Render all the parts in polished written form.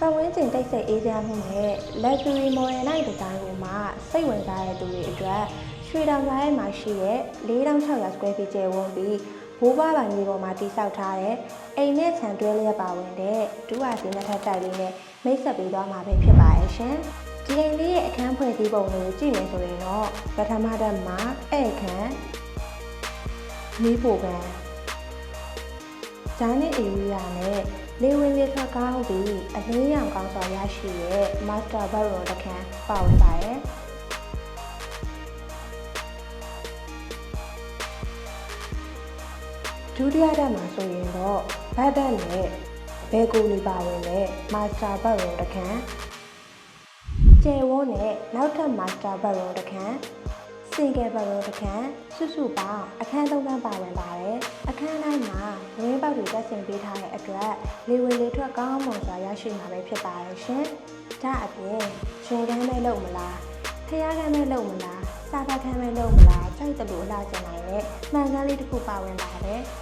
ပတ်ဝန်းကျင်တိတ်ဆိတ်အေးချမ်းမှုနဲ့ luxury modern night design ကိုမှစိတ်ဝင်စားတဲ့သူတွေအတွက်ရွှေတောင်ကြားထဲမှာရှိတဲ့4600 square feet ကျယ်ဝန်းပြီးဘိုးဘွားပိုင်မြေပေါ်မှာတည်ဆောက်ထားတဲ့အိမ်နဲ့ခြံတွဲလျက်ပါဝင်တဲ့ဒူးဟာစီနှစ်ထပ်တိုက်လေးနဲ့မိတ်ဆက်ပေးသွားမှာပဲဖြစ်ပါရဲ့ရှင်။ဒီအိမ်လေးရဲ့အခန်းဖွဲ့စည်းပုံကိုကြည့်မယ်ဆိုရင်တော့ပထမဓာတ်မှာဧည့်ခန်းမီးဖိုကန်ဂျာနစ်ဧရိယာနဲ့လေဝင်လေထွက်ကောင်းပြီးအလင်းရောင်ကောင်းစွာရရှိတဲ့ master bedroom တစ်ခန်းပါဝင်ပါတယ်။ဒုတိယဓာတ်မှာဆိုရင်တော့ဘတ်ဒတ်နဲ့ဘဲကိုလေးပါဝင်တဲ့ master bedroom တစ်ခန်းကျယ်ဝန်းနဲ့နောက်ထပ် master bedroom တစ်ခန်းsingle bedroom တစ်ခန်းစုစုပေါင်းအခန်း၃ခန်းပါဝင်ပါတယ်။အခန်းတိုင်းမှာဝင်းပေါက်တွေတက်ဆင်ပေးထားတဲ့အတွက်လေဝင်လေထွက်ကောင်းမွန်စွာရရှိမှာပဲဖြစ်ပါတယ်ရှင်။ဒါအပြင်ရှင်ကန်းမဲ့လုပ်မလား၊ဖျားကန်းမဲ့လုပ်မလား၊စာပတ်ခန်းမဲ့လုပ်မလား၊စိုက်တလို့အလှကျင်နိုင်တဲ့မှန်ကန်းလေးတစ်ခုပါဝင်ပါတယ်။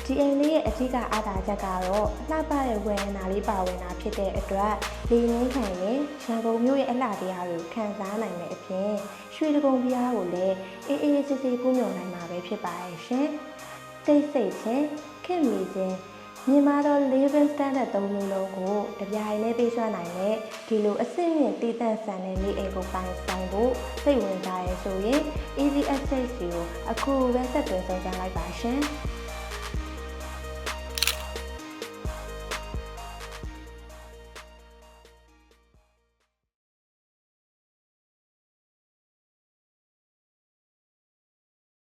ဒီအိမ်လေးရဲ့အထူးအားသာချက်ကတော့လှပတဲ့ဝယ်နာလေးပါဝင်တာဖြစ်တဲ့အတွက်လေငင်းခံရင်ရန်ကုန်မြို့ရဲ့အလှတရားကိုခံစားနိုင်တဲ့အပြင်ရွှေတကုံပြားကိုလည်းအေးအေးဆေးဆေးပူးမြုံနိုင်မှာပဲဖြစ်ပါရဲ့ရှင်။တိတ်ဆိတ်ခြင်းခင်မီခြင်းမြန်မာတော် living standard 3မျိုးလုံးကိုတပြိုင်တည်းပေးစွမ်းနိုင်တဲ့ဒီလိုအဆင့်မြင့်တည်တံ့ဆန်တဲ့နေအိမ်ကိုပိုင်ဆိုင်ဖို့စိတ်ဝင်စားရဲဆိုရင် Easy Access ကိုအခုပဲဆက်သွယ်စုံစမ်းလိုက်ပါရှင်။